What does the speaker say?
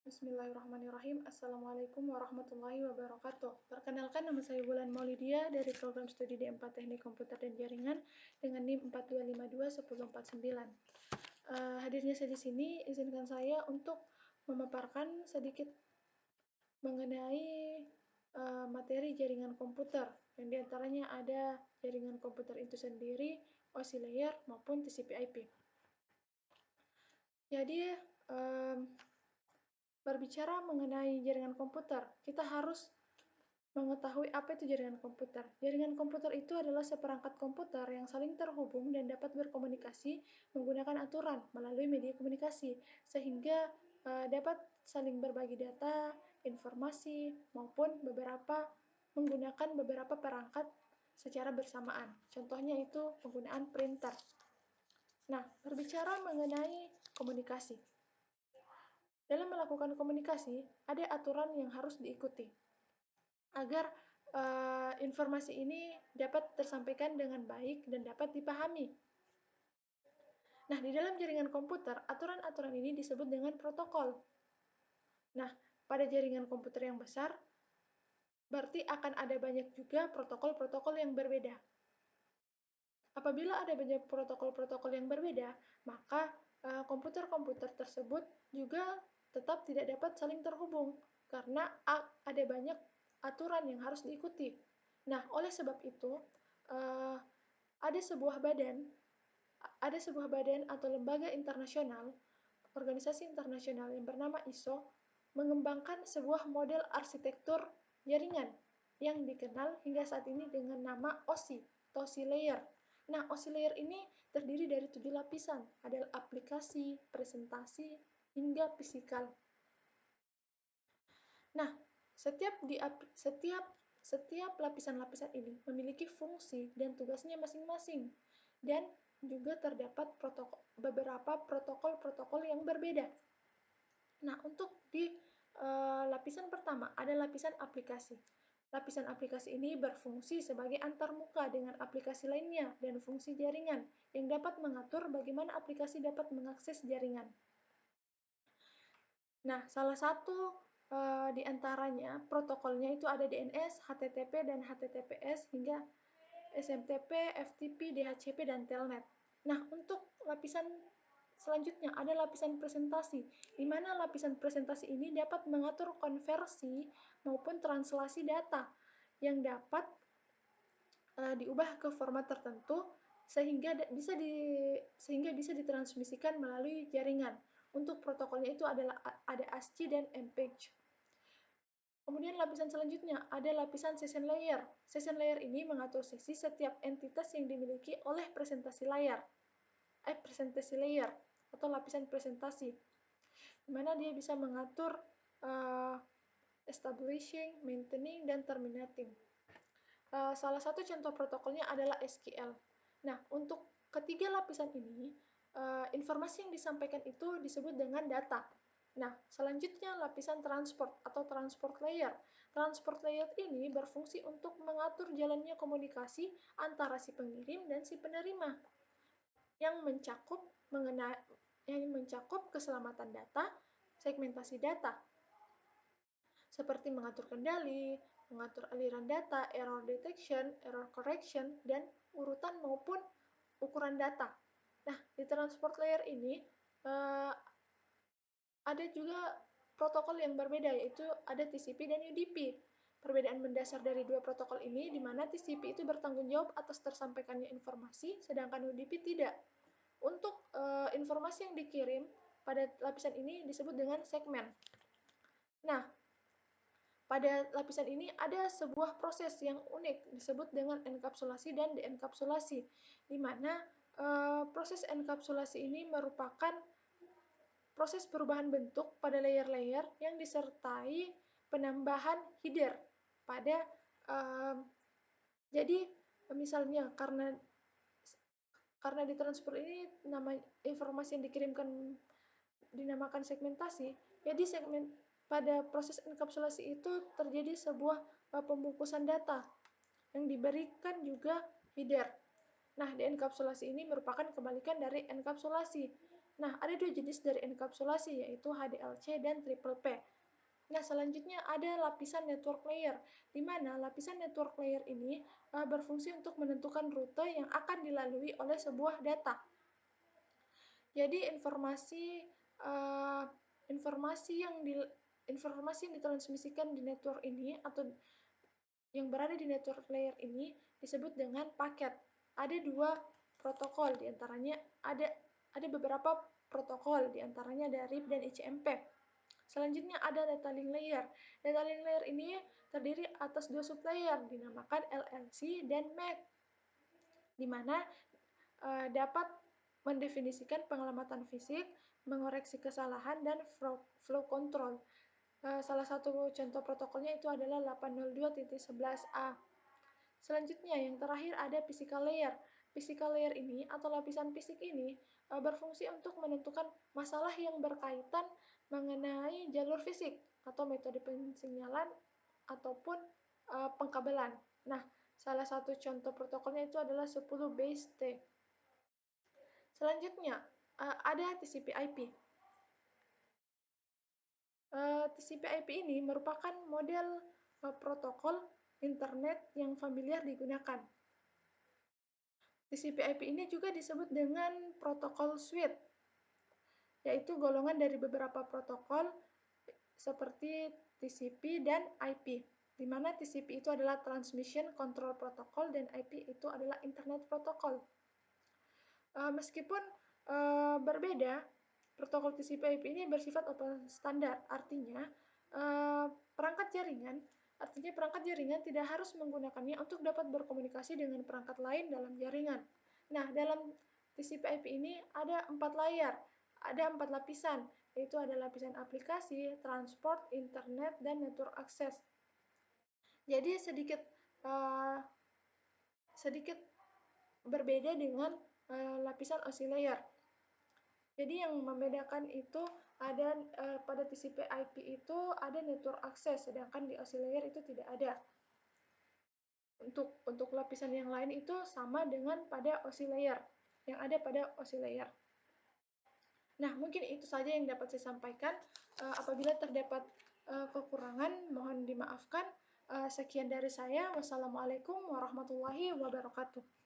Bismillahirrahmanirrahim. Assalamualaikum warahmatullahi wabarakatuh. Perkenalkan, nama saya Wulan Maulidia dari program studi D4 Teknik Komputer dan Jaringan dengan NIM 42521049. Hadirnya saya di sini, izinkan saya untuk memaparkan sedikit mengenai materi jaringan komputer, yang diantaranya ada jaringan komputer itu sendiri, OSI layer, maupun TCP/IP. Jadi, berbicara mengenai jaringan komputer, kita harus mengetahui apa itu jaringan komputer. Jaringan komputer itu adalah seperangkat komputer yang saling terhubung dan dapat berkomunikasi menggunakan aturan melalui media komunikasi, sehingga dapat saling berbagi data, informasi, maupun menggunakan beberapa perangkat secara bersamaan. Contohnya itu penggunaan printer. Nah, berbicara mengenai komunikasi. Dalam melakukan komunikasi, ada aturan yang harus diikuti agar informasi ini dapat tersampaikan dengan baik dan dapat dipahami. Nah, di dalam jaringan komputer, aturan-aturan ini disebut dengan protokol. Nah, pada jaringan komputer yang besar, berarti akan ada banyak juga protokol-protokol yang berbeda. Apabila ada banyak protokol-protokol yang berbeda, maka komputer-komputer tersebut juga tetap tidak dapat saling terhubung karena ada banyak aturan yang harus diikuti. Nah, oleh sebab itu, ada sebuah badan atau lembaga internasional, organisasi internasional yang bernama ISO, mengembangkan sebuah model arsitektur jaringan yang dikenal hingga saat ini dengan nama OSI, OSI layer. Nah, OSI layer ini terdiri dari 7 lapisan, ada aplikasi, presentasi, hingga fisikal. Nah, setiap lapisan-lapisan ini memiliki fungsi dan tugasnya masing-masing, dan juga terdapat beberapa protokol-protokol yang berbeda. Nah, untuk di lapisan pertama ada lapisan aplikasi. Lapisan aplikasi ini berfungsi sebagai antarmuka dengan aplikasi lainnya dan fungsi jaringan yang dapat mengatur bagaimana aplikasi dapat mengakses jaringan. Nah, salah satu di antaranya protokolnya itu ada DNS, HTTP, dan HTTPS hingga SMTP, FTP, DHCP, dan Telnet. Nah, untuk lapisan selanjutnya ada lapisan presentasi, di mana lapisan presentasi ini dapat mengatur konversi maupun translasi data yang dapat diubah ke format tertentu sehingga bisa ditransmisikan melalui jaringan. Untuk protokolnya itu ada ASCII dan MPEG. Kemudian lapisan selanjutnya ada lapisan session layer. Session layer ini mengatur sesi setiap entitas yang dimiliki oleh presentasi layer atau lapisan presentasi, di mana dia bisa mengatur establishing, maintaining, dan terminating. Salah satu contoh protokolnya adalah SQL. Nah, untuk ketiga lapisan ini, informasi yang disampaikan itu disebut dengan data. Nah, selanjutnya lapisan transport atau transport layer. Transport layer ini berfungsi untuk mengatur jalannya komunikasi antara si pengirim dan si penerima, yang mencakup keselamatan data, segmentasi data, seperti mengatur kendali, mengatur aliran data, error detection, error correction, dan urutan maupun ukuran data. Nah, di transport layer ini ada juga protokol yang berbeda, yaitu ada TCP dan UDP. Perbedaan mendasar dari dua protokol ini, di mana TCP itu bertanggung jawab atas tersampaikannya informasi, sedangkan UDP tidak. Untuk informasi yang dikirim pada lapisan ini disebut dengan segmen. Nah, pada lapisan ini ada sebuah proses yang unik disebut dengan enkapsulasi dan deenkapsulasi, di mana proses enkapsulasi ini merupakan proses perubahan bentuk pada layer-layer yang disertai penambahan header pada jadi misalnya karena di transport ini informasi yang dikirimkan dinamakan segmentasi, jadi pada proses enkapsulasi itu terjadi sebuah pembungkusan data yang diberikan juga header. Nah, deenkapsulasi ini merupakan kebalikan dari enkapsulasi, Nah, ada dua jenis dari enkapsulasi, yaitu HDLC dan triple P. Nah, selanjutnya ada lapisan network layer, di mana lapisan network layer ini berfungsi untuk menentukan rute yang akan dilalui oleh sebuah data. Jadi uh, informasi yang ditransmisikan di network ini atau yang berada di network layer ini disebut dengan paket. Ada dua protokol, diantaranya ada beberapa protokol, diantaranya ada RIP dan ICMP. Selanjutnya ada data link layer. Data link layer ini terdiri atas dua sublayer, dinamakan LLC dan MAC, di mana dapat mendefinisikan pengelamatan fisik, mengoreksi kesalahan, dan flow control. Salah satu contoh protokolnya itu adalah 802.11a. Selanjutnya, yang terakhir ada physical layer. Physical layer ini atau lapisan fisik ini berfungsi untuk menentukan masalah yang berkaitan mengenai jalur fisik atau metode pensinyalan ataupun pengkabelan. Nah, salah satu contoh protokolnya itu adalah 10 base T. Selanjutnya, ada TCP/IP. TCP/IP ini merupakan model protokol internet yang familiar digunakan. TCP/IP ini juga disebut dengan protokol suite, yaitu golongan dari beberapa protokol seperti TCP dan IP, di mana TCP itu adalah Transmission Control Protocol dan IP itu adalah Internet Protocol. Meskipun berbeda, protokol TCP/IP ini bersifat open standar, artinya perangkat jaringan tidak harus menggunakannya untuk dapat berkomunikasi dengan perangkat lain dalam jaringan. Nah, dalam TCP/IP ini ada 4 layer, ada 4 lapisan, yaitu ada lapisan aplikasi, transport, internet, dan network access. Jadi sedikit berbeda dengan lapisan OSI layer. Jadi yang membedakan itu ada pada TCP/IP itu ada network access, sedangkan di OSI layer itu tidak ada. Untuk lapisan yang lain itu sama dengan pada OSI layer, yang ada pada OSI layer. Nah, mungkin itu saja yang dapat saya sampaikan. Apabila terdapat kekurangan, mohon dimaafkan. Sekian dari saya. Wassalamualaikum warahmatullahi wabarakatuh.